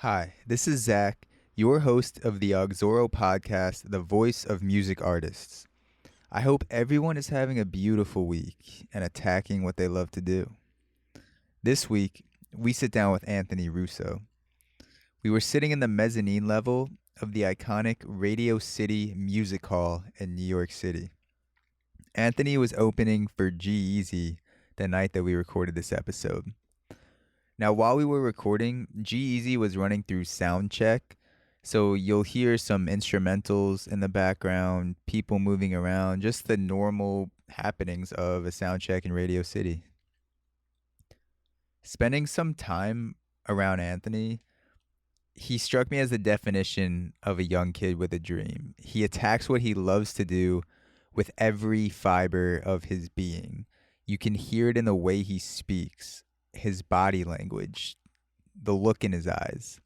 Hi, this is Zach, your host of the Auxoro podcast, The Voice of Music Artists. I hope everyone is having a beautiful week and attacking what they love to do. This week, we sit down with Anthony Russo. We were sitting in the mezzanine level of the iconic Radio City Music Hall in New York City. Anthony was opening for G-Eazy the night that we recorded this episode. Now, while we were recording, G-Eazy was running through sound check, so you'll hear some instrumentals in the background, people moving around, just the normal happenings of a sound check in Radio City. Spending some time around Anthony, he struck me as the definition of a young kid with a dream. He attacks what he loves to do with every fiber of his being. You can hear it in the way he speaks, his body language, the look in his eyes.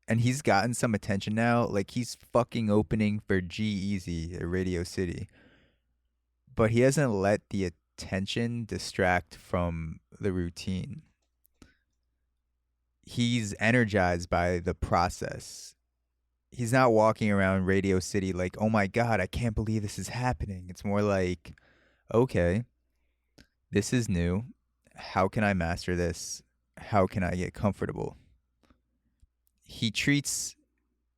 And he's gotten some attention now. Like, he's fucking opening for G-Eazy at Radio City. But he hasn't let the attention distract from the routine. He's energized by the process. He's not walking around Radio City like, oh my God, I can't believe this is happening. It's more like, okay, this is new. How can I master this? How can I get comfortable? He treats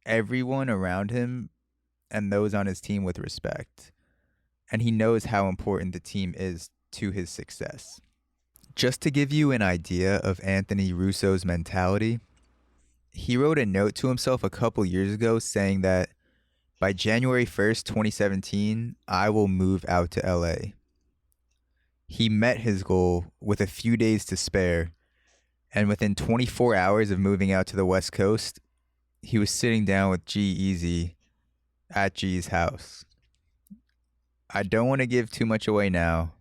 everyone around him and those on his team with respect. And he knows how important the team is to his success. Just to give you an idea of Anthony Russo's mentality, he wrote a note to himself a couple years ago saying that by January 1st, 2017, I will move out to LA. He met his goal with a few days to spare, and within 24 hours of moving out to the West Coast, he was sitting down with G-Eazy at G's house. I don't want to give too much away now,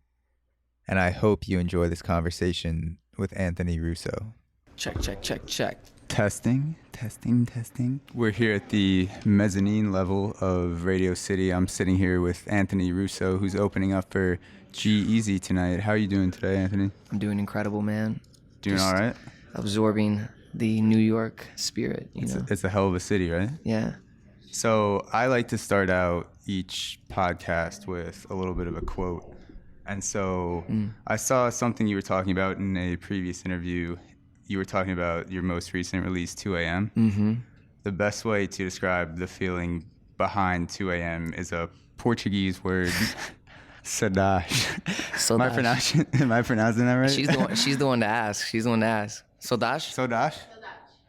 and I hope you enjoy this conversation with Anthony Russo. Check, check, check, check. Testing. We're here at the mezzanine level of Radio City. I'm sitting here with Anthony Russo, who's opening up for G-Eazy tonight. How are you doing today, Anthony? I'm doing incredible, man. Doing all right? Absorbing the New York spirit, It's a hell of a city, right? Yeah. So I like to start out each podcast with a little bit of a quote. And so I saw something you were talking about in a previous interview. You were talking about your most recent release, 2 a.m. Mm-hmm. The best way to describe the feeling behind 2 a.m. is a Portuguese word, saudade. Am I pronouncing that right? She's the one to ask. Saudade? Saudade?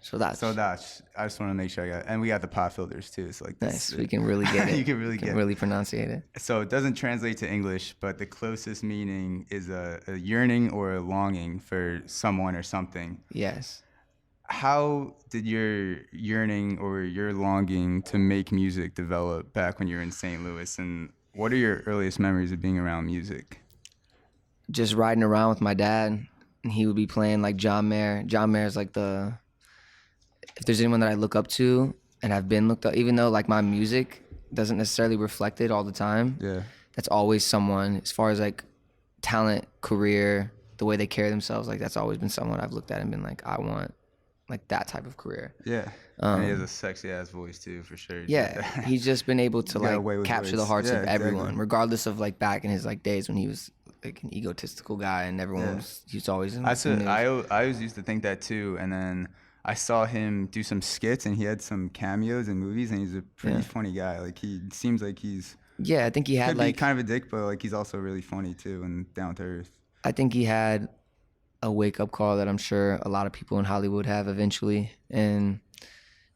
Saudade. Saudade. I just want to make sure I got it. And we got the pop filters too. So like Nice. We can really get it. You can really get it. Really pronunciate it. So it doesn't translate to English, but the closest meaning is a yearning or a longing for someone or something. Yes. How did your yearning or your longing to make music develop back when you were in St. Louis? And what are your earliest memories of being around music? Just riding around with my dad, and he would be playing like John Mayer. John Mayer's like if there's anyone that I look up to and have been looked up, even though like my music doesn't necessarily reflect it all the time. Yeah. That's always someone, as far as like talent, career, the way they carry themselves, like that's always been someone I've looked at and been like, I want like that type of career. Yeah. And he has a sexy ass voice too, for sure. Yeah. He's just been able to like capture the hearts of everyone, exactly. regardless of like back in his like days when he was like an egotistical guy and everyone he was always in the news. I always used to think that too, and then I saw him do some skits and he had some cameos in movies, and he's a pretty funny guy. Like, he seems like he's I think he had could like be kind of a dick, but like he's also really funny too and down to earth. I think he had a wake up call that I'm sure a lot of people in Hollywood have eventually, and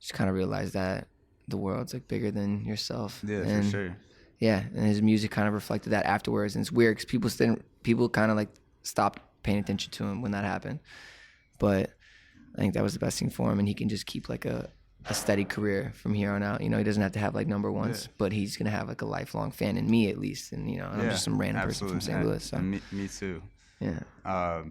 just kind of realize that the world's like bigger than yourself. Yeah, and, for sure. Yeah, and his music kind of reflected that afterwards, and it's weird because people kind of like stopped paying attention to him when that happened, but I think that was the best thing for him, and he can just keep like a steady career from here on out. He doesn't have to have like number ones, but he's gonna have like a lifelong fan in me at least, and I'm just some random person from St. Louis. So. Me too. Yeah.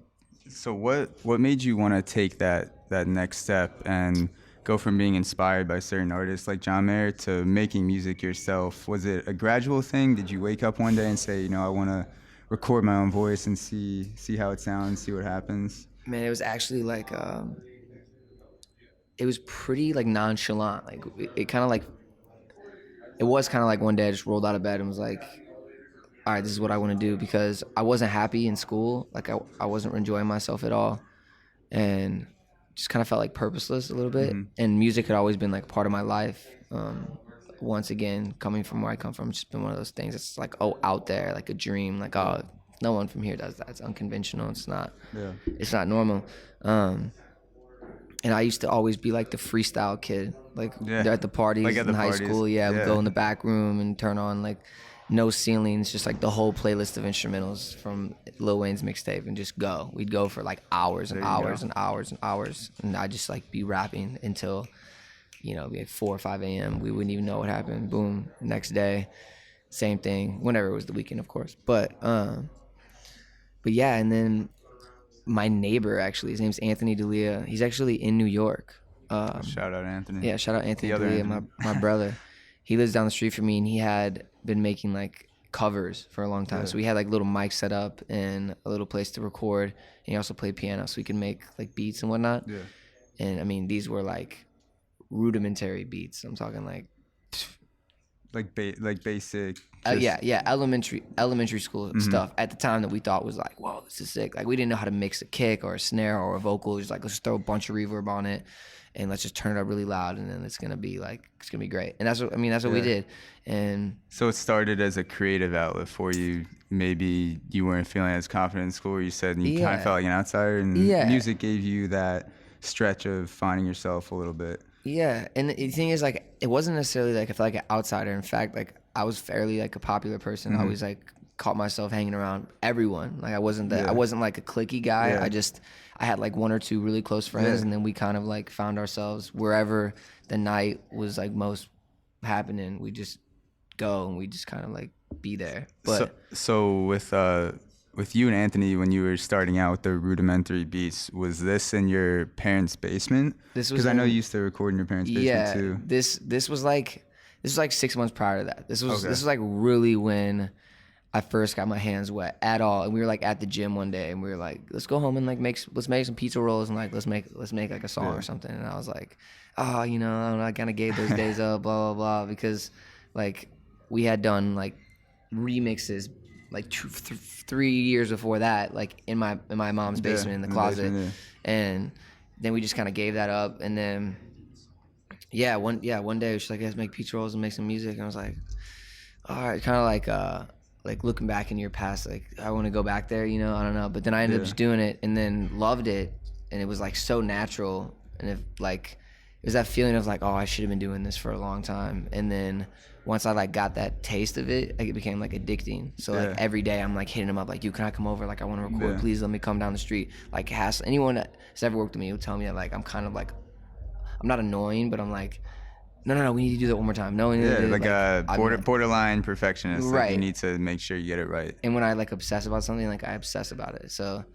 So what made you want to take that next step and go from being inspired by certain artists like John Mayer to making music yourself? Was it a gradual thing? Did you wake up one day and say, I want to record my own voice and see how it sounds, see what happens? Man, it was actually like it was pretty like nonchalant. Like it kind of like it was kind of like one day I just rolled out of bed and was like, all right, this is what I want to do, because I wasn't happy in school. Like I wasn't enjoying myself at all, and just kind of felt like purposeless a little bit. And music had always been like part of my life. Once again, coming from where I come from, it's just been one of those things. It's like, oh, out there, like a dream. Like, oh, no one from here does that. It's unconventional. It's not. Yeah. It's not normal. And I used to always be like the freestyle kid, like at the parties Like at the in high parties. school. Yeah, Yeah. we'd go in the back room and turn on like no ceilings, just like the whole playlist of instrumentals from Lil Wayne's mixtape, and just go. We'd go for like hours and There you hours go. and hours and hours, and I'd just like be rapping until, you know, like 4 or 5 a.m. We wouldn't even know what happened. Boom, next day, same thing. Whenever it was the weekend, of course. But yeah, and then my neighbor, actually, his name's Anthony D'Elia. He's actually in New York. Shout out Anthony. Yeah, shout out Anthony The other D'Elia, Anthony. my brother. He lives down the street from me, and he had been making like covers for a long time. Yeah. So we had like little mics set up and a little place to record. And he also played piano, so we could make like beats and whatnot. Yeah. And I mean, these were like rudimentary beats. I'm talking like Like basic. yeah, elementary school stuff at the time that we thought was like, whoa, this is sick. Like we didn't know how to mix a kick or a snare or a vocal. Just like, let's throw a bunch of reverb on it and let's just turn it up really loud, and then it's gonna be great. And that's what we did. And So it started as a creative outlet for you. Maybe you weren't feeling as confident in school, or you said you kind of felt like an outsider, and music gave you that stretch of finding yourself a little bit. Yeah, and the thing is, like, it wasn't necessarily like I felt like an outsider. In fact, like I was fairly like a popular person. I always like caught myself hanging around everyone. Like I wasn't I wasn't like a cliquey guy. I had like 1 or 2 really close friends, and then we kind of like found ourselves wherever the night was like most happening. We just go and we just kind of like be there. But so with you and Anthony, when you were starting out with the rudimentary beats, was this in your parents' basement? This was because I know you used to record in your parents' basement too. This was like 6 months prior to that. This was like really when I first got my hands wet at all. And we were like at the gym one day, and we were like, let's go home and like let's make some pizza rolls, and like let's make like a song or something. And I was like, oh, you know, I don't know, I kind of gave those days up, blah blah blah, because like we had done like remixes like 3 years before that, like in my mom's basement in the closet, and then we just kind of gave that up. And then one day she's like, let's make pizza rolls and make some music, and I was like, all right, kind of like looking back in your past, like I want to go back there, you know, I don't know. But then I ended up just doing it, and then loved it, and it was like so natural, and it was that feeling of like, oh, I should have been doing this for a long time. And then once I like got that taste of it, like it became like addicting. So like every day I'm like hitting them up, like, you, can I come over? Like I want to record, please let me come down the street. Like anyone that's ever worked with me will tell me that like I'm kind of like, I'm not annoying, but I'm like, no, we need to do that one more time. No, like a borderline perfectionist. Right. Like you need to make sure you get it right. And when I like obsess about something, like I obsess about it. So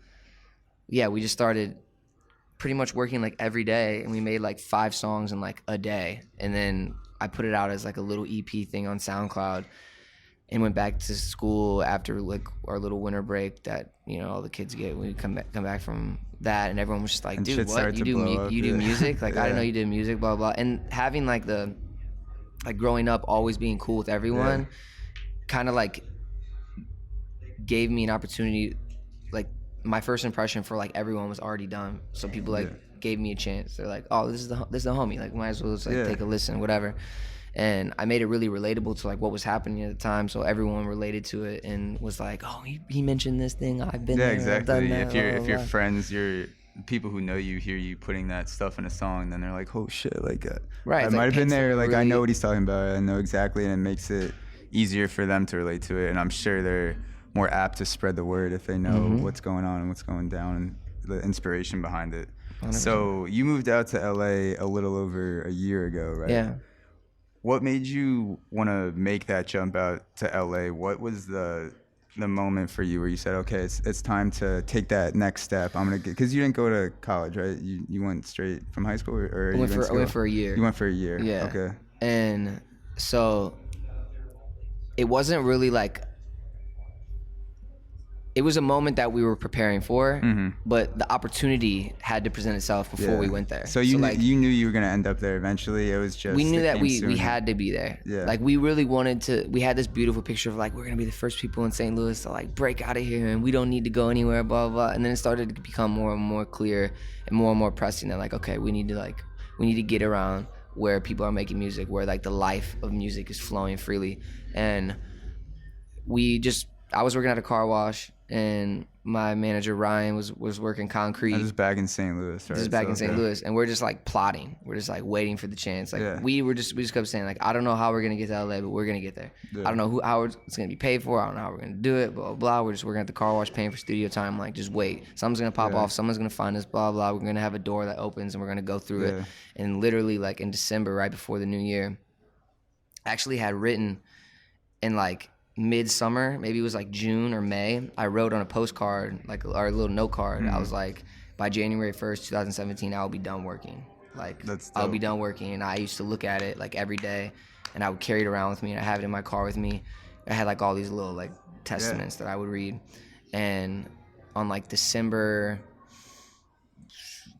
yeah, we just started pretty much working like every day, and we made like 5 songs in like a day. And then I put it out as like a little EP thing on SoundCloud, and went back to school after like our little winter break that, you know, all the kids get when we come back from that, and everyone was just like, dude, what, you do music? Like I didn't know you did music, blah blah. And having like the like growing up always being cool with everyone kind of like gave me an opportunity. Like my first impression for like everyone was already done, so people like gave me a chance. They're like, oh, this is the homie, like might as well just like take a listen, whatever. And I made it really relatable to like what was happening at the time, so everyone related to it and was like, oh, he mentioned this thing, I've been there, exactly. I've done that, if your friends, your people who know you hear you putting that stuff in a song, then they're like, oh shit, like I might have been there, like really, I know what he's talking about, I know exactly. And it makes it easier for them to relate to it, and I'm sure they're more apt to spread the word if they know what's going on and what's going down and the inspiration behind it. 100%. So you moved out to LA a little over a year ago, right? Yeah. What made you want to make that jump out to LA? What was the moment for you where you said, okay, it's time to take that next step? I'm gonna get, because you didn't go to college, right? You went straight from high school, or I went for a year. You went for a year. Yeah. Okay. And so it wasn't really like it was a moment that we were preparing for, Mm-hmm. but the opportunity had to present itself before we went there. So you knew you were gonna end up there eventually. It was just we knew it that came we sooner. had to be there. Yeah. Like we really wanted to. We had this beautiful picture of like we're gonna be the first people in St. Louis to like break out of here, and we don't need to go anywhere. Blah blah. And then it started to become more and more clear and more pressing that like okay, we need to get around where people are making music, where like the life of music is flowing freely. And I was working at a car wash, and my manager Ryan was working concrete. This is back in St. Louis, right? This is back in St. Louis, and we're just like plotting. We're just like waiting for the chance. Like we just kept saying like I don't know how we're gonna get to LA, but we're gonna get there. I don't know how it's gonna be paid for. I don't know how we're gonna do it. Blah blah. Blah. We're just working at the car wash, paying for studio time. Like just wait. Something's gonna pop off. Someone's gonna find us. Blah blah. We're gonna have a door that opens, and we're gonna go through it. And literally like in December, right before the new year, I actually had written in like midsummer, maybe it was like June or May, I wrote on a postcard, like our little note card, I was like, by January 1st, 2017, I'll be done working. Like, I'll be done working. And I used to look at it like every day, and I would carry it around with me, and I have it in my car with me. I had like all these little like testaments that I would read. And on like December,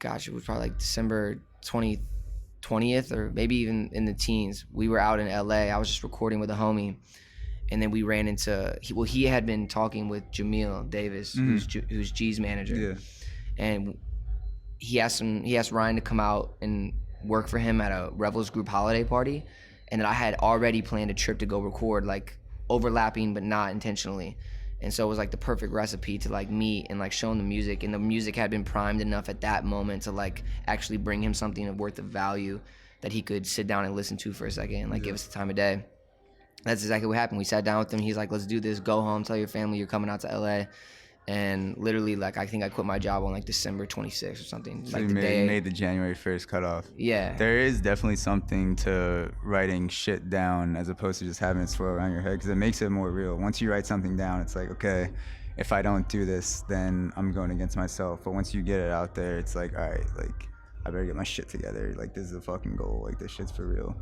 it was probably like December 20th, or maybe even in the teens, we were out in LA. I was just recording with a homie. And then we ran into he had been talking with Jamil Davis, who's G's manager, and he asked Ryan to come out and work for him at a Rebels Group holiday party, and then I had already planned a trip to go record, like overlapping but not intentionally, and so it was like the perfect recipe to like meet and like show him the music, and the music had been primed enough at that moment to like actually bring him something of worth of value that he could sit down and listen to for a second and like give us the time of day. That's exactly what happened. We sat down with him. He's like, let's do this. Go home. Tell your family you're coming out to LA. And literally, like, I think I quit my job on like December 26th or something. So like you made the January 1st cutoff. Yeah. There is definitely something to writing shit down as opposed to just having it swirl around your head, because it makes it more real. Once you write something down, it's like, okay, if I don't do this, then I'm going against myself. But once you get it out there, it's like, all right, like, I better get my shit together. Like, this is a fucking goal. Like, this shit's for real.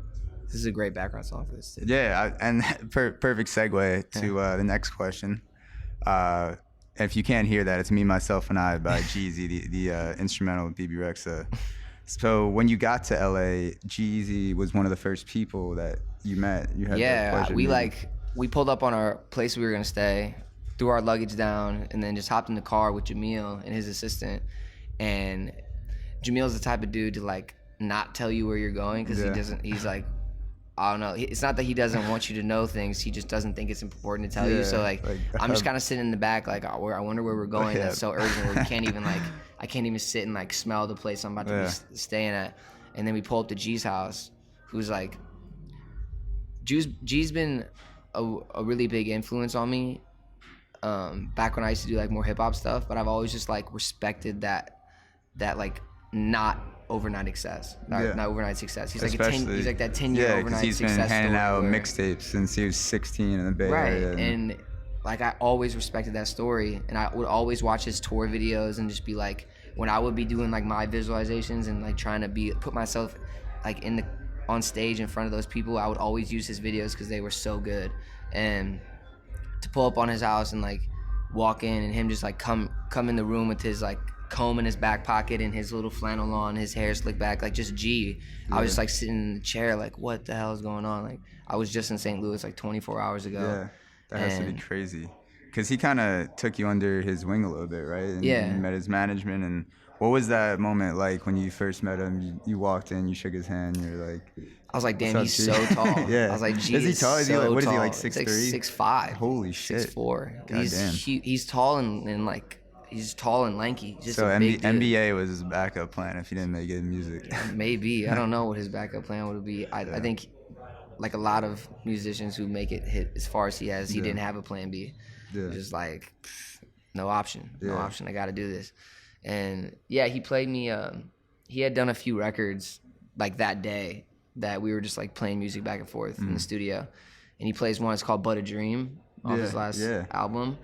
This is a great background song for this too. Yeah, and perfect segue to the next question. If you can't hear that, it's Me, Myself, and I by G-Eazy, the instrumental with BB Rexa. So when you got to LA, G-Eazy was one of the first people that you met. You had the pleasure we pulled up on our place we were gonna stay, threw our luggage down, and then just hopped in the car with Jamil and his assistant. And Jamil's the type of dude to like not tell you where you're going, because he's like, I don't know. It's not that he doesn't want you to know things. He just doesn't think it's important to tell you. So like I'm just kind of sitting in the back, like, I wonder where we're going. That's so urgent. Where we can't even I can't even sit and like smell the place I'm about to be staying at. And then we pull up to G's house, who's like, G's been a really big influence on me. Back when I used to do like more hip hop stuff, but I've always just like respected that like not overnight success. Not overnight success. He's like he's like that 10-year overnight success. He's been handing out mixtapes since he was 16 in the Bay Area. Right, and like I always respected that story, and I would always watch his tour videos and just be like, when I would be doing like my visualizations and like trying to put myself like on stage in front of those people, I would always use his videos because they were so good. And to pull up on his house and like walk in and him just like come in the room with his like comb in his back pocket and his little flannel on, his hair slicked back, like just G. I was just like sitting in the chair like, what the hell is going on? Like I was just in St. Louis like 24 hours ago. Yeah, that has to be crazy. Because he kind of took you under his wing a little bit, right? And you met his management. And what was that moment like when you first met him? You walked in, you shook his hand, you're like... I was like, damn, he's so tall. I was like, G is he tall? Is he like, what is he, like 6'3"? 6'5". Holy shit. 6'4". He's tall and like... He's tall and lanky. Just so a big NBA was his backup plan if he didn't make good music. Maybe. I don't know what his backup plan would be. I think like a lot of musicians who make it hit as far as he has, he didn't have a plan B. Just like, no option. No option. I got to do this. And yeah, he played me. He had done a few records like that day that we were just like playing music back and forth in the studio. And he plays one, it's called But a Dream off his last album.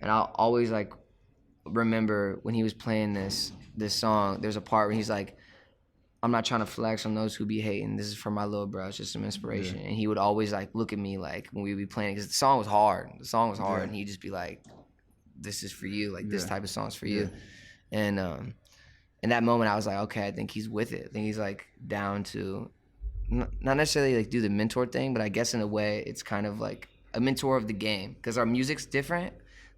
And I'll always like remember when he was playing this song, there's a part where he's like, I'm not trying to flex on those who be hating. This is for my little bro. It's just some inspiration. And he would always like look at me like when we would be playing, because the song was hard. And he'd just be like, this is for you, like this Yeah. type of song's for Yeah. you. And in that moment I was like, okay, I think he's with it. I think he's like down to not necessarily like do the mentor thing, but I guess in a way it's kind of like a mentor of the game, because our music's different,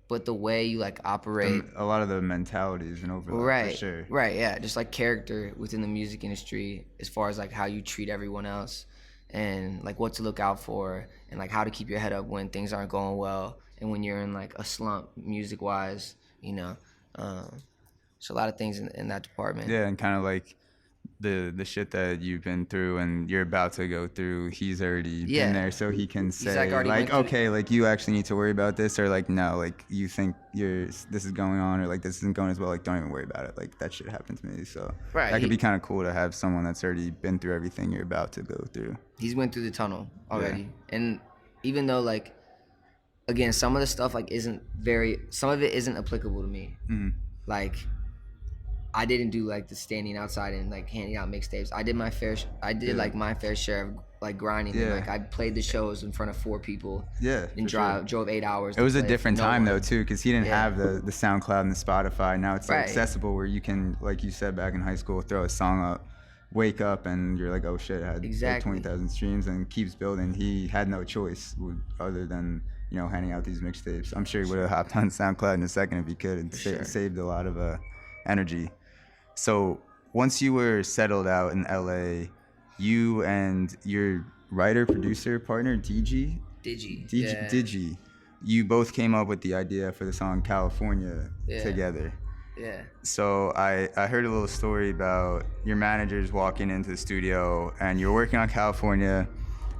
but the way you like operate, A lot of the mentalities and overlap, right, for sure. right, yeah, just like character within the music industry, as far as like how you treat everyone else, and like what to look out for, and like how to keep your head up when things aren't going well, and when you're in like a slump music wise, you know. So a lot of things in that department. Yeah, and kind of like the shit that you've been through and you're about to go through, he's already been there, so he can say like, already like went through- okay, like you actually need to worry about this, or like no, like you think this is going on, or like this isn't going as well, like don't even worry about it, like that shit happened to me. So Right, that could be kind of cool to have someone that's already been through everything you're about to go through. He's went through the tunnel already. And even though like, again, some of the stuff like some of it isn't applicable to me. Like I didn't do like the standing outside and like handing out mixtapes. I did my fair share of like grinding. Yeah. And, like I played the shows in front of 4 people. Yeah, And for sure. drove 8 hours. It was a play different for no time one. though too, because he didn't Yeah. have the SoundCloud and the Spotify. Now it's so Right. accessible where you can, like you said back in high school, throw a song up, wake up, and you're like, oh shit, I had like Exactly. 20,000 streams, and keeps building. He had no choice other than handing out these mixtapes. I'm sure he would have hopped on SoundCloud in a second if he could, and sure. saved a lot of energy. So once you were settled out in LA, you and your writer producer partner Digi, Yeah. Digi, you both came up with the idea for the song California together. Yeah. So I heard a little story about your managers walking into the studio and you're working on California,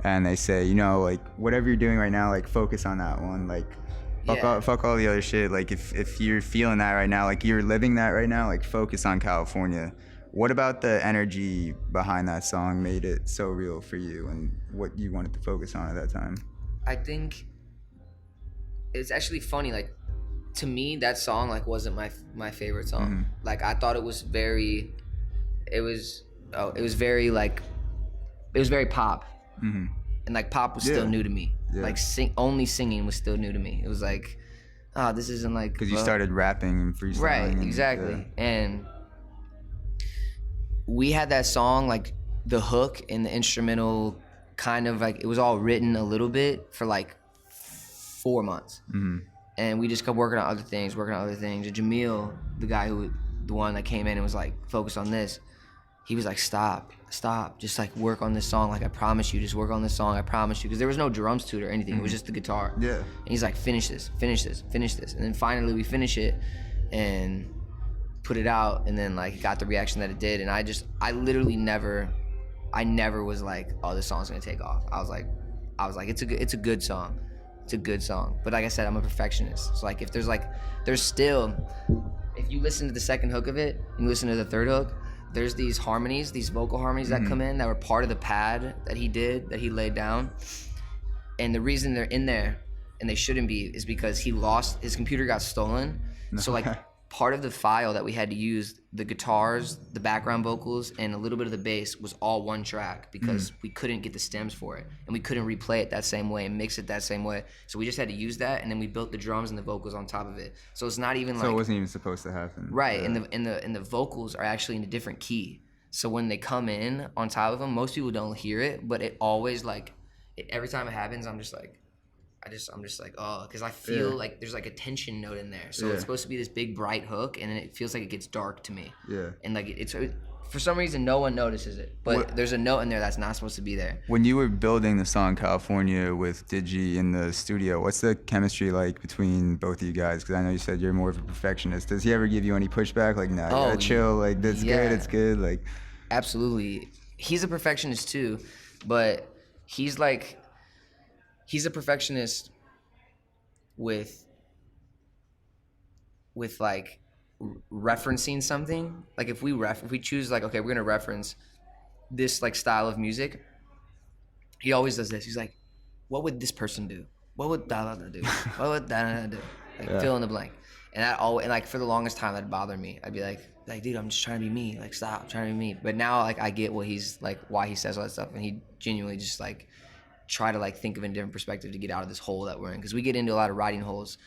and they say, like whatever you're doing right now, like focus on that one, like fuck all the other shit. Like if you're feeling that right now, like you're living that right now, like focus on California. What about the energy behind that song made it so real for you, and what you wanted to focus on at that time? I think it's actually funny, like to me that song like wasn't my favorite song. Like I thought it was very pop. And like pop was still new to me. Like only singing was still new to me. It was like, this isn't like, because you started rapping and freestyling. Right, exactly. And we had that song, like the hook and the instrumental, kind of like it was all written a little bit for like 4 months. And we just kept working on other things. And Jamil, the one that came in and was like, focus on this. He was like, stop, just like work on this song. Like I promise you, just work on this song. I promise you, because there was no drums to it or anything. It was just the guitar. Yeah. And he's like, finish this. And then finally we finish it and put it out, and then like it got the reaction that it did. And I literally never was like, oh, this song's gonna take off. I was like, it's a good song. It's a good song. But like I said, I'm a perfectionist. So like if there's still, if you listen to the second hook of it and you listen to the third hook, there's these harmonies, these vocal harmonies that come in that were part of the pad that he laid down. And the reason they're in there, and they shouldn't be, is because his computer got stolen. So like part of the file that we had to use, the guitars, the background vocals, and a little bit of the bass was all one track, because we couldn't get the stems for it, and we couldn't replay it that same way and mix it that same way. So we just had to use that, and then we built the drums and the vocals on top of it. So it's not even So it wasn't even supposed to happen. Right, and the vocals are actually in a different key. So when they come in on top of them, most people don't hear it, but it always every time it happens, I'm just like, oh, because I feel like there's like a tension note in there. So it's supposed to be this big bright hook, and then it feels like it gets dark to me. Yeah. And like it's for some reason no one notices it, but there's a note in there that's not supposed to be there. When you were building the song California with Digi in the studio, what's the chemistry like between both of you guys? Because I know you said you're more of a perfectionist. Does he ever give you any pushback? Like, nah, you gotta chill. Like, that's good. It's good. Like, absolutely. He's a perfectionist too, but he's a perfectionist with like referencing something. Like if we choose like, okay, we're gonna reference this like style of music, he always does this. He's like, what would this person do? What would da da da do? What would da da da do? Like fill in the blank. And and like for the longest time that'd bother me. I'd be like, dude, I'm just trying to be me. Like stop, I'm trying to be me. But now like I get what he's like, why he says all that stuff, and he genuinely just try to like think of a different perspective to get out of this hole that we're in, because we get into a lot of writing holes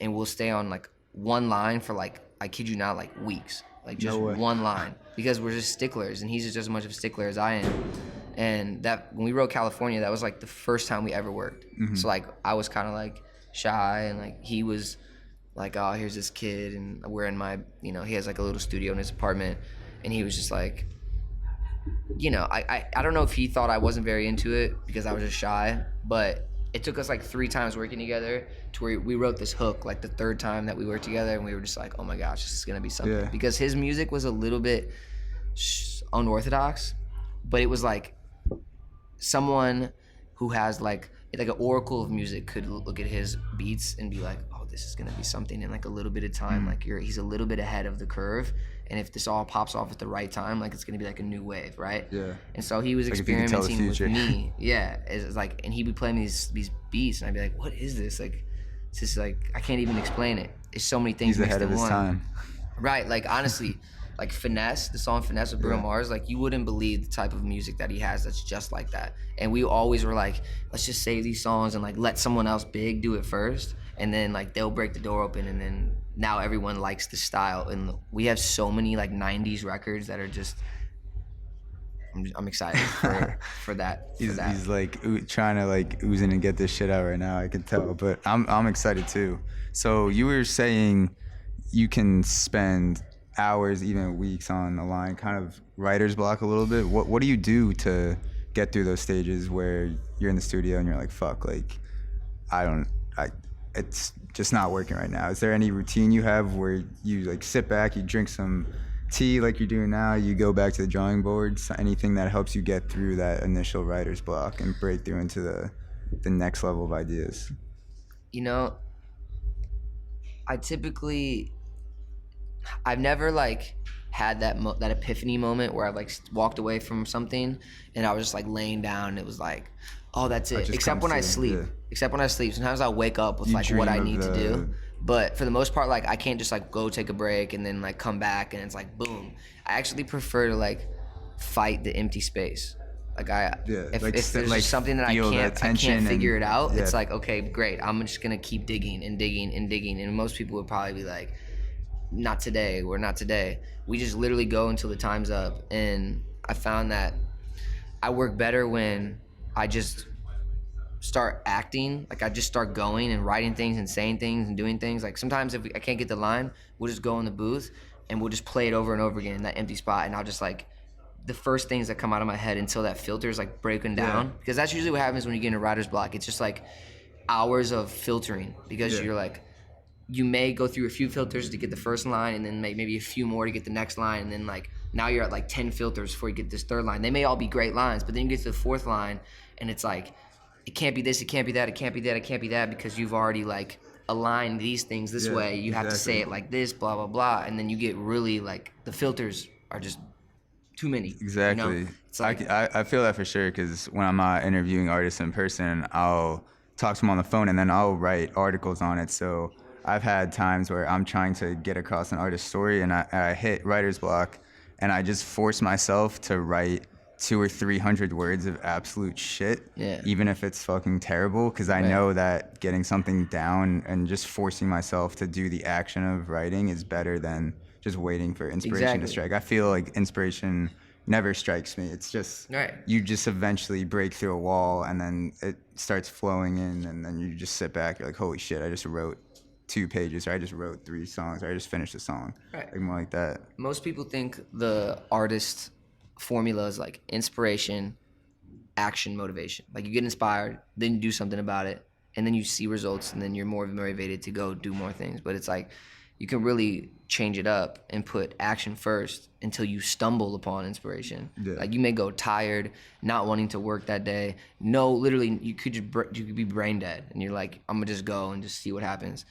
and we'll stay on like one line for like, I kid you not, like weeks, like just No way. one line, because we're just sticklers, and he's just as much of a stickler as I am. And that when we wrote California, that was like the first time we ever worked. So like I was kind of like shy, and like he was like, oh, here's this kid, and we're in my, you know, he has like a little studio in his apartment, and he was just like, you know, I don't know if he thought I wasn't very into it because I was just shy, but it took us like 3 times working together to where we wrote this hook like the 3rd time that we worked together, and we were just like, oh my gosh, this is gonna be something. Yeah. Because his music was a little bit unorthodox, but it was like someone who has like an oracle of music could look at his beats and be like, oh, this is gonna be something in like a little bit of time. Like he's a little bit ahead of the curve, and if this all pops off at the right time, like it's gonna be like a new wave, right? Yeah. And so he was Like if you could tell the experimenting with future. me. Yeah, it's like, and he'd be playing these beats, and I'd be like, what is this? Like, it's just like I can't even explain it. It's so many things He's mixed ahead of in his one. time. Right, like honestly, like Finesse, the song Finesse with Bruno Yeah. Mars, like you wouldn't believe the type of music that he has that's just like that. And we always were like, let's just save these songs and like let someone else big do it first, and then like they'll break the door open, and then now everyone likes the style. And we have so many like 90s records that are just, I'm excited for that. He's like trying to like oozing and get this shit out right now. I can tell, but I'm excited too. So you were saying you can spend hours, even weeks on the line, kind of writer's block a little bit. What do you do to get through those stages where you're in the studio and you're like, fuck, like it's just not working right now? Is there any routine you have where you like sit back, you drink some tea like you're doing now, you go back to the drawing boards, anything that helps you get through that initial writer's block and break through into the next level of ideas? You know, I've never like had that epiphany moment where I've like walked away from something and I was just like laying down and it was like, oh, that's it. just Except comes when I to you, sleep. yeah. Except when I sleep. Sometimes I'll wake up with You like what I dream of need to the- do. But for the most part, like I can't just like go take a break and then like come back and it's like boom. I actually prefer to like fight the empty space. Like if there's like, just something that I feel that can't tension figure and- it out, yeah. it's like, okay, great. I'm just gonna keep digging and digging and digging. And most people would probably be like, not today, we're not today. We just literally go until the time's up. And I found that I work better when I just start acting, like I just start going and writing things and saying things and doing things. Like sometimes if I can't get the line, we'll just go in the booth and we'll just play it over and over again in that empty spot, and I'll just like the first things that come out of my head until that filter is like breaking down, because that's usually what happens when you get in a writer's block. It's just like hours of filtering, because you're like, you may go through a few filters to get the first line, and then maybe a few more to get the next line, and then like now you're at like 10 filters before you get this third line. They may all be great lines, but then you get to the fourth line and it's like, it can't be this, it can't be that, it can't be that, it can't be that, because you've already like aligned these things this way. You have to say it like this, blah blah blah, and then you get really like the filters are just too many. Exactly. You know? It's like, I feel that for sure, because when I'm interviewing artists in person, I'll talk to them on the phone and then I'll write articles on it. So I've had times where I'm trying to get across an artist's story and I hit writer's block and I just force myself to write 200 or 300 words of absolute shit, even if it's fucking terrible, because I know that getting something down and just forcing myself to do the action of writing is better than just waiting for inspiration to strike. I feel like inspiration never strikes me. It's just you just eventually break through a wall and then it starts flowing in, and then you just sit back, you're like, holy shit, I just wrote 2 pages, or I just wrote 3 songs, or I just finished a song. Like more like that. Most people think the artist formula is like inspiration, action, motivation. Like you get inspired, then you do something about it, and then you see results, and then you're more motivated to go do more things. But it's like you can really change it up and put action first until you stumble upon inspiration. Like you may go tired, not wanting to work that day. No, literally, you could be brain dead, and you're like, I'm gonna just go and just see what happens.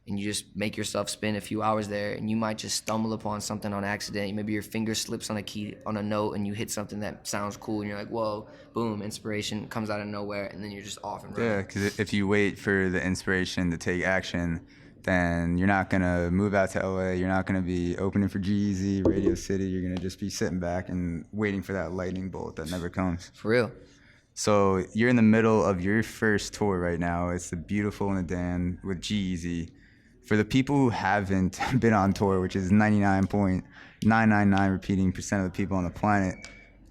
And you just make yourself spend a few hours there, and you might just stumble upon something on accident. Maybe your finger slips on a key, on a note, and you hit something that sounds cool, and you're like, whoa, boom, inspiration comes out of nowhere, and then you're just off and running. Yeah, because if you wait for the inspiration to take action, then you're not going to move out to LA, you're not going to be opening for G-Eazy, Radio City, you're going to just be sitting back and waiting for that lightning bolt that never comes. For real. So you're in the middle of your first tour right now. It's the Beautiful and the Damned with G-Eazy For the people who haven't been on tour, which is 99.999 repeating percent of the people on the planet,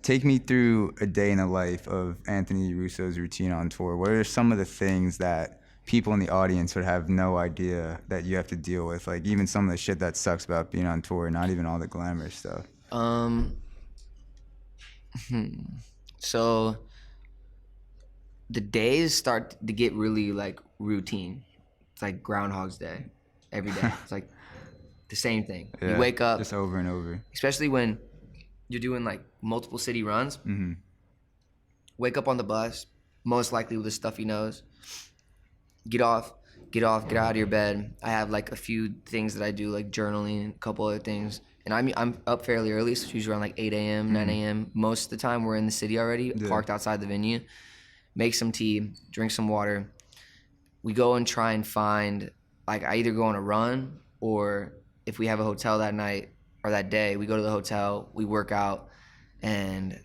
take me through a day in the life of Anthony Russo's routine on tour. What are some of the things that people in the audience would have no idea that you have to deal with? Like even some of the shit that sucks about being on tour, not even all the glamorous stuff. So the days start to get really like routine. It's like Groundhog's Day every day. It's like the same thing. Yeah, you wake up just over and over. especially when you're doing like multiple city runs. Wake up on the bus, most likely with a stuffy nose. Get out of your bed. I have like a few things that I do, like journaling, a couple other things. And I'm up fairly early, so it's usually around like 8 a.m., 9 a.m. Most of the time we're in the city already, parked outside the venue. Make some tea, drink some water. We go and try and find, like I either go on a run, or if we have a hotel that night or that day, we go to the hotel, we work out, and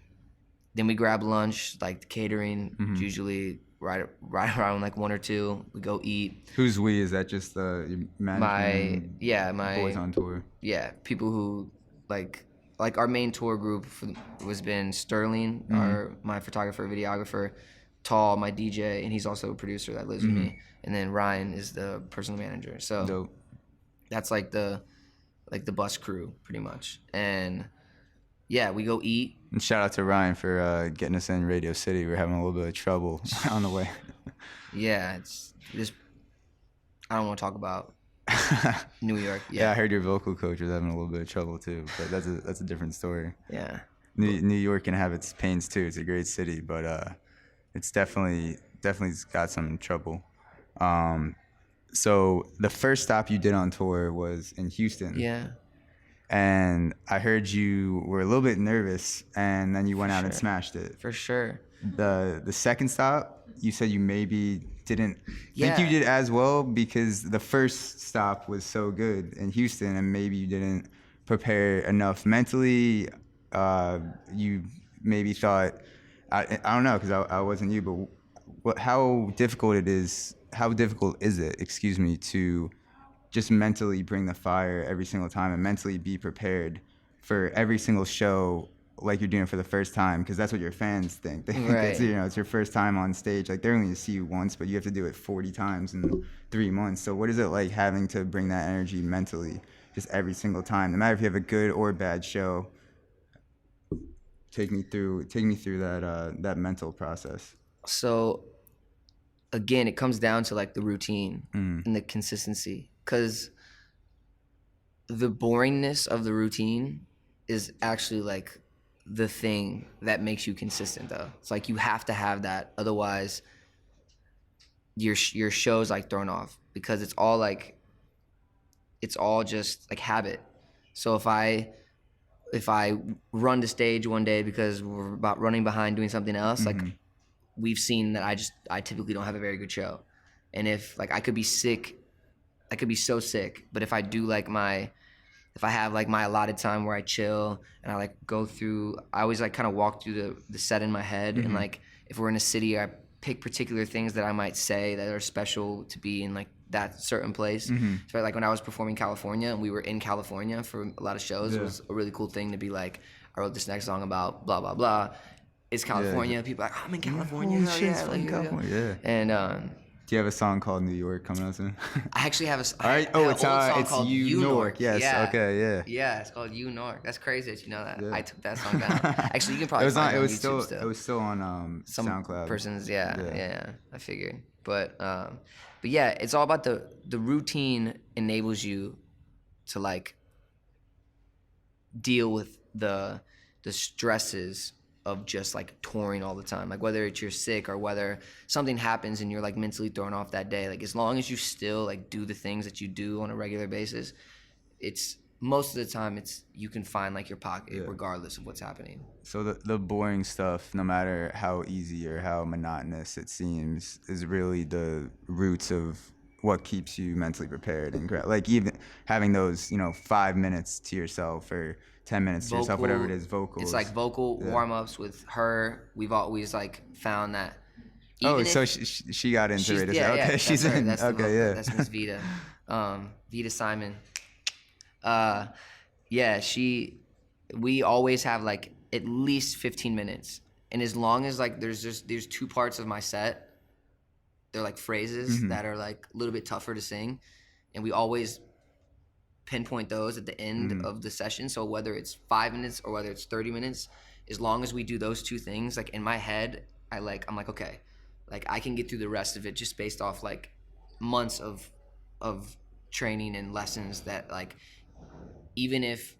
then we grab lunch, like the catering, usually right around like 1 or 2. We go eat. Who's we? Is that just the management? My boys on tour. Yeah, people who like our main tour group was been Sterling, my photographer, videographer, Tall, my DJ, and he's also a producer that lives with me, and then Ryan is the personal manager. So Dope. That's like the bus crew pretty much. And yeah, we go eat. And shout out to Ryan for getting us in Radio City. We're having a little bit of trouble on the way. Yeah, it's just I don't want to talk about New York. Yeah, I heard your vocal coach was having a little bit of trouble too, but that's a different story. Yeah. New York can have its pains too. It's a great city, but it's definitely got some trouble. So the first stop you did on tour was in Houston. Yeah. And I heard you were a little bit nervous, and then you went out and smashed it. For sure. The second stop, you said you maybe didn't think you did as well because the first stop was so good in Houston, and maybe you didn't prepare enough mentally. You maybe thought, I don't know, because I wasn't you, but how difficult is it, excuse me, to just mentally bring the fire every single time and mentally be prepared for every single show like you're doing it for the first time, because that's what your fans think. They think it's your first time on stage. Like they're only going to see you once, but you have to do it 40 times in 3 months. So what is it like having to bring that energy mentally just every single time, no matter if you have a good or bad show? Take me through that mental process. So again, it comes down to like the routine and the consistency, because the boringness of the routine is actually like the thing that makes you consistent though. It's like you have to have that, otherwise your show's like thrown off, because it's all just like habit. So if I run to stage one day because we're about running behind doing something else, like we've seen that I typically don't have a very good show. And if like I could be sick, I could be so sick, but if I have like my allotted time where I chill and I like go through, I always like kind of walk through the set in my head. And like if we're in a city, I pick particular things that I might say that are special to be in like that certain place. So like when I was performing California and we were in California for a lot of shows, it was a really cool thing to be like, I wrote this next song about blah blah blah. It's California. People are like, I'm in California. Oh, shit, in California. Yeah. And do you have a song called New York coming out soon? I actually have All right. Oh, it's called You Nork. Yes. Yeah. Okay. Yeah. Yeah, it's called You Nork. That's crazy that you know that. Yeah. I took that song down. Actually, you can probably find it on YouTube still. It was still on Some SoundCloud. persons, yeah. I figured, but yeah, it's all about the routine enables you to like deal with the stresses of just like touring all the time, like whether it's you're sick or whether something happens and you're like mentally thrown off that day. Like as long as you still like do the things that you do on a regular basis, it's most of the time you can find like your pocket regardless of what's happening. So the boring stuff, no matter how easy or how monotonous it seems, is really the roots of what keeps you mentally prepared and like even having those 5 minutes to yourself or 10 minutes to yourself, whatever it is, vocals. It's like vocal warm-ups with her. We've always like found that. So she got into it. Yeah, okay, she's in. That's okay, That's Miss Vita. Vita Simon. Yeah, we always have like at least 15 minutes. And as long as like there's 2 parts of my set, they're like phrases that are like a little bit tougher to sing. And we always pinpoint those at the end of the session. So whether it's 5 minutes or whether it's 30 minutes, as long as we do those 2 things, like in my head, I'm like, okay, like I can get through the rest of it just based off like months of training and lessons that like, even if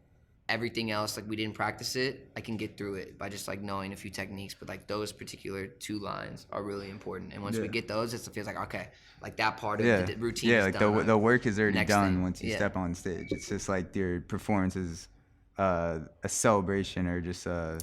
everything else, like we didn't practice it, I can get through it by just like knowing a few techniques. But like those particular 2 lines are really important. And once we get those, it feels like, okay, like that part of the routine is like done. the work is already done thing. once you step on stage. It's just like your performance is a celebration or just a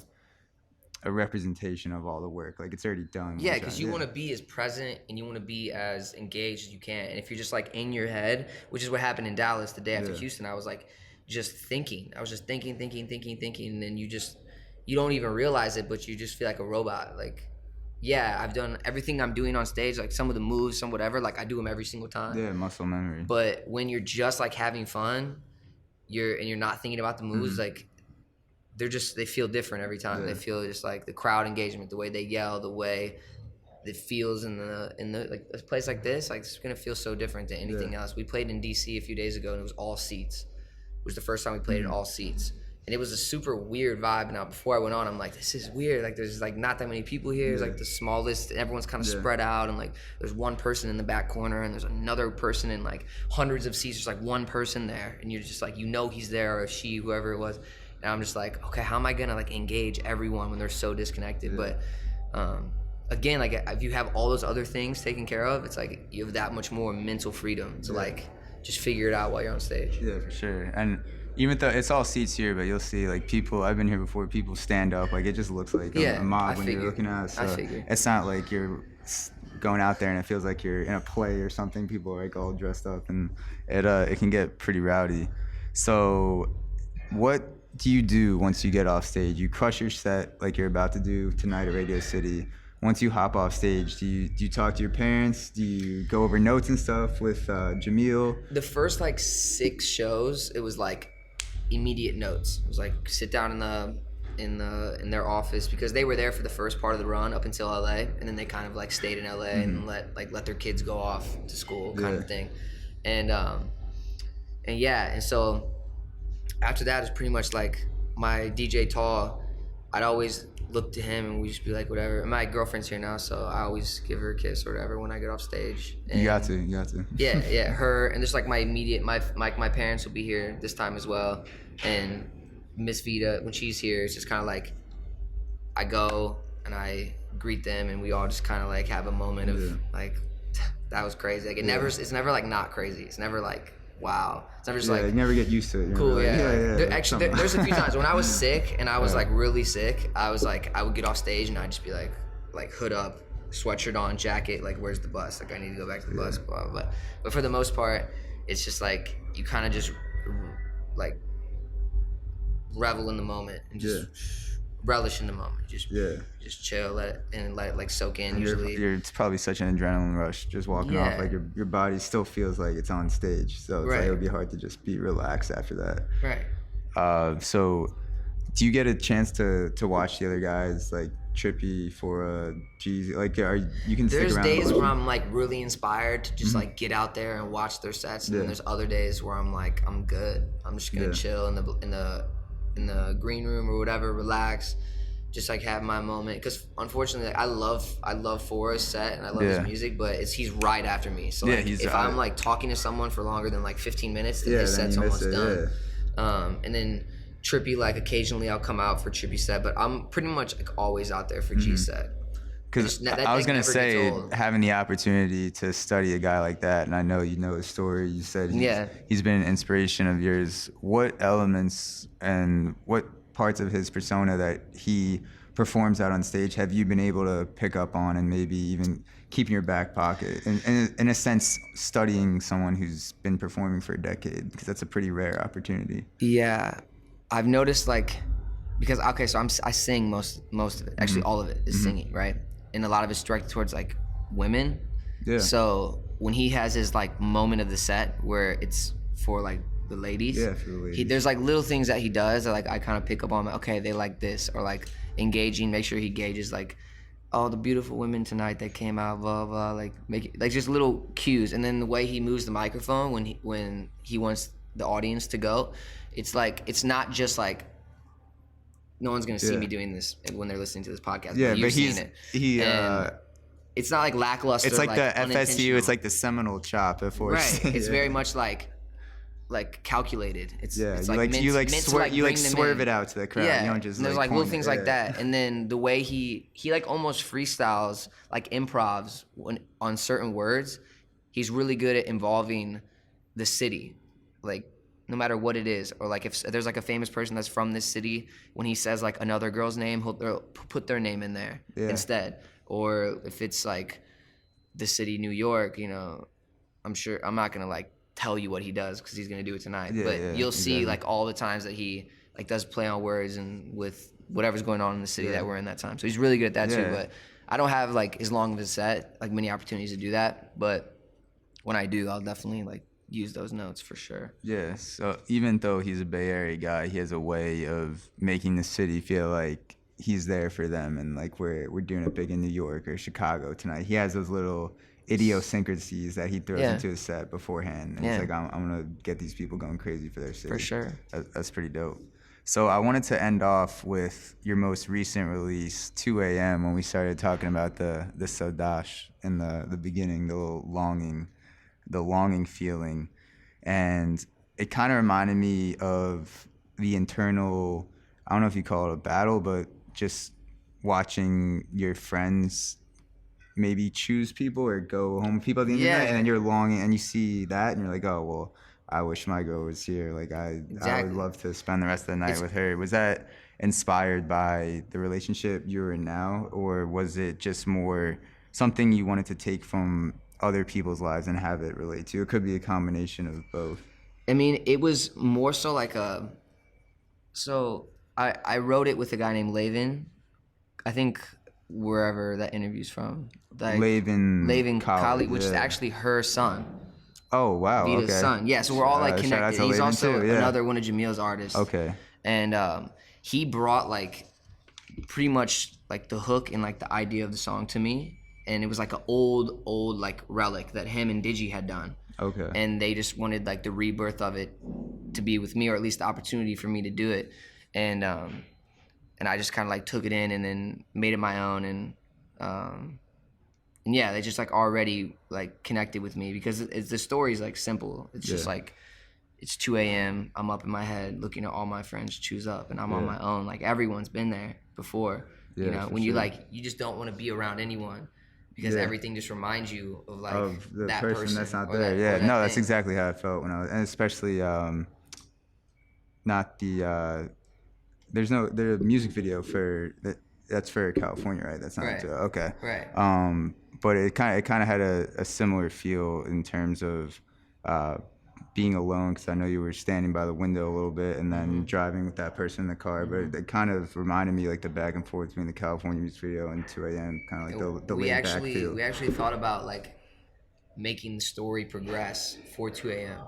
representation of all the work. Like it's already done. Yeah, because you want to be as present and you want to be as engaged as you can. And if you're just like in your head, which is what happened in Dallas the day after Houston, I was like just thinking. I was just thinking, and then you don't even realize it, but you just feel like a robot. Like, yeah, I've done everything I'm doing on stage, like some of the moves, some whatever, like I do them every single time. Yeah, muscle memory. But when you're just like having fun, you're not thinking about the moves, like they feel different every time. They feel just like the crowd engagement, the way they yell, the way it feels in the like a place like this, like it's gonna feel so different than anything else. We played in DC a few days ago and it was all seats. It was the first time we played in all seats. And it was a super weird vibe. Now, before I went on, I'm like, this is weird. Like, there's like not that many people here. It's like the smallest. Everyone's kind of spread out, and like there's one person in the back corner, and there's another person in like hundreds of seats. There's like one person there, and you're just like, you know, he's there or she, whoever it was. And I'm just like, okay, how am I gonna like engage everyone when they're so disconnected? But again, like if you have all those other things taken care of, it's like you have that much more mental freedom to like just figure it out while you're on stage. Yeah, for sure. And even though it's all seats here, but you'll see like people, I've been here before, people stand up. Like it just looks like a mob when you're looking at it. So it's not like you're going out there and it feels like you're in a play or something. People are like all dressed up and it can get pretty rowdy. So what do you do once you get off stage? You crush your set like you're about to do tonight at Radio City. Once you hop off stage, do you talk to your parents? Do you go over notes and stuff with Jamil? The first like 6 shows, it was like immediate notes. It was like sit down in their office, because they were there for the first part of the run up until LA, and then they kind of like stayed in LA and let their kids go off to school kind of thing. And so after that it's pretty much like my DJ Tall, I'd always look to him and we just be like whatever. And my girlfriend's here now, so I always give her a kiss or whatever when I get off stage. And you got to. Yeah, her, and just like my immediate, my parents will be here this time as well. And Miss Vita, when she's here, it's just kind of like I go and I greet them and we all just kind of like have a moment of like, that was crazy. Like it's never like not crazy. It's never like, wow. It's never just like, you never get used to it. Cool, like, there's a few times when I was sick and I was like really sick, I was like, I would get off stage and I'd just be like hood up, sweatshirt on, jacket, like where's the bus? Like I need to go back to the bus, blah, blah, blah. But for the most part, it's just like you kind of just like revel in the moment and just relish in the moment. Just chill, let it like soak in. Usually, it's probably such an adrenaline rush just walking off. Like your body still feels like it's on stage, so it's like it would be hard to just be relaxed after that. Right. So, do you get a chance to watch the other guys like Trippy for G-Eazy? Like, you can stick around? There's days where I'm like really inspired to just like get out there and watch their sets, and then there's other days where I'm like, I'm good. I'm just gonna chill in the green room or whatever, relax, just like have my moment. Because unfortunately, I love Forrest's set and I love his music, but he's right after me. So like, if I'm like talking to someone for longer than like 15 minutes, then his set's almost done. And then Trippy, like occasionally I'll come out for Trippy set, but I'm pretty much like always out there for G set. Because I was gonna say, having the opportunity to study a guy like that, and I know you know his story. You said he's been an inspiration of yours. What elements and what parts of his persona that he performs out on stage have you been able to pick up on and maybe even keep in your back pocket? And in a sense, studying someone who's been performing for a decade, because that's a pretty rare opportunity. Yeah, I've noticed like, because so I sing most of it. Actually, all of it is singing, right? And a lot of it's directed towards like women. Yeah. So when he has his like moment of the set where it's for like the ladies. Yeah, for the ladies. There's like little things that he does that like I kind of pick up on. Like, okay, they like this, or like engaging. Make sure he gauges like, oh, the beautiful women tonight that came out, blah blah. Like make it, like just little cues, and then the way he moves the microphone when he wants the audience to go, it's like it's not just like no one's gonna see me doing this when they're listening to this podcast. Yeah, but he's it. And it's not like lackluster. it's like the FSU. unintentional. It's like the Seminole chop before. Right. It's very much like calculated. It's you swerve it out to the crowd. Yeah, You don't just and there's like little point things it. like that, and then the way he like almost freestyles, like improvs on certain words. He's really good at involving the city, like no matter what it is, or like if there's like a famous person that's from this city, when he says like another girl's name, he'll put their name in there instead. Or if it's like the city, New York, you know, I'm sure I'm not gonna like tell you what he does because he's gonna do it tonight. But you'll see like all the times that he like does play on words and with whatever's going on in the city that we're in that time. So he's really good at that too. But I don't have like as long of a set, like many opportunities to do that. But when I do, I'll definitely like use those notes for sure. Yeah. So even though he's a Bay Area guy, he has a way of making the city feel like he's there for them, and like we're doing it big in New York or Chicago tonight. He has those little idiosyncrasies that he throws into his set beforehand, and it's like I'm gonna get these people going crazy for their city. For sure. That's pretty dope. So I wanted to end off with your most recent release, 2 a.m. when we started talking about the Sodash in the beginning, the little longing feeling, and it kind of reminded me of the internal, I don't know if you call it a battle, but just watching your friends maybe choose people or go home with people at the end of the night, and then you're longing and you see that and you're like, oh, well, I wish my girl was here. Like I would love to spend the rest of the night with her. Was that inspired by the relationship you're in now, or was it just more something you wanted to take from other people's lives and have it relate to? It could be a combination of both. I mean, it was more so like I wrote it with a guy named Lavin. I think wherever that interview's from. Like, Lavin Kali, which is actually her son. Oh, wow. Vita's son. Yeah, so we're all like connected. He's also another one of Jamil's artists. Okay. And he brought like pretty much like the hook and like the idea of the song to me. And it was like an old like relic that him and Digi had done. Okay. And they just wanted like the rebirth of it to be with me, or at least the opportunity for me to do it. And I just kind of like took it in and then made it my own. And yeah, they just like already like connected with me because the story's like simple. It's just like, it's 2 a.m. I'm up in my head looking at all my friends choose up, and I'm on my own. Like everyone's been there before. You know, when you like, you just don't want to be around anyone because everything just reminds you of like of the that person that's not there. That's exactly how I felt when I was, and especially not the there's a music video for that's for California, right? That's not okay. Right. But it kind of had a similar feel in terms of being alone, because I know you were standing by the window a little bit and then driving with that person in the car. But it kind of reminded me like the back and forth between the California music video and 2 a.m. kind of like the laid back feel. We actually thought about like making the story progress for 2 a.m.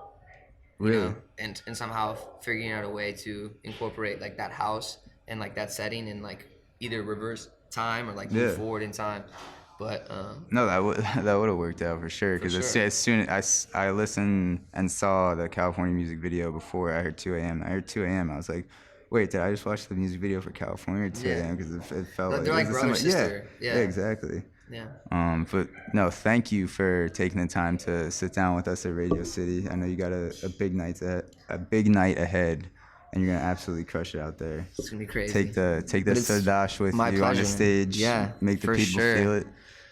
Really? You know? And somehow figuring out a way to incorporate like that house and like that setting and like either reverse time or like move forward in time. But no, that would have worked out for sure. Because as soon as I listened and saw the California music video before I heard 2 a.m. I heard 2 a.m. I was like, wait, did I just watch the music video for California or 2 a.m.? Because it felt like they're like brother sister. Yeah, exactly. Yeah. But no, thank you for taking the time to sit down with us at Radio City. I know you got a big night ahead, and you're gonna absolutely crush it out there. It's gonna be crazy. Take the Sodash with you on the stage. Yeah, make the people feel it.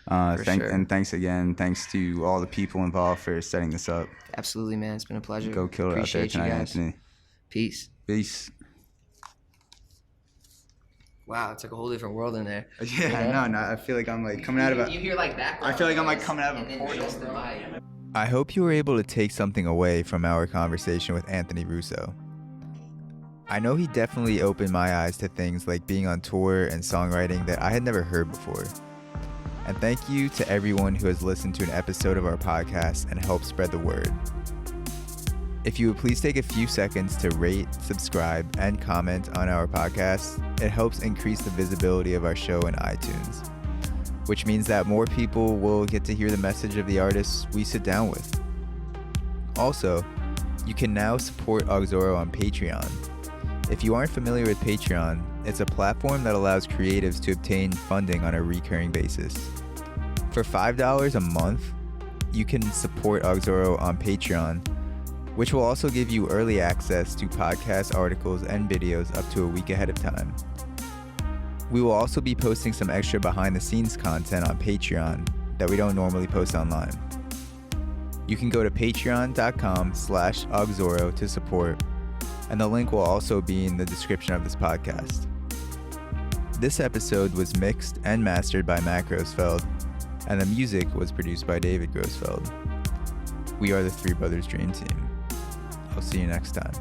And thanks again. Thanks to all the people involved for setting this up. Absolutely, man. It's been a pleasure. Go kill it out there tonight, Anthony. Peace. Peace. Wow, it's like a whole different world in there. Yeah, no, I feel like I'm like coming out of a... You hear like background. I feel like I'm like coming out of a portal. I hope you were able to take something away from our conversation with Anthony Russo. I know he definitely opened my eyes to things like being on tour and songwriting that I had never heard before. And thank you to everyone who has listened to an episode of our podcast and helped spread the word. If you would please take a few seconds to rate, subscribe, and comment on our podcast, it helps increase the visibility of our show in iTunes, which means that more people will get to hear the message of the artists we sit down with. Also, you can now support Auxoro on Patreon. If you aren't familiar with Patreon, it's a platform that allows creatives to obtain funding on a recurring basis. For $5 a month, you can support Auxoro on Patreon, which will also give you early access to podcast articles and videos up to a week ahead of time. We will also be posting some extra behind-the-scenes content on Patreon that we don't normally post online. You can go to patreon.com/Auxoro to support, and the link will also be in the description of this podcast. This episode was mixed and mastered by Matt Grossfeld, and the music was produced by David Grossfeld. We are the Three Brothers Dream Team. I'll see you next time.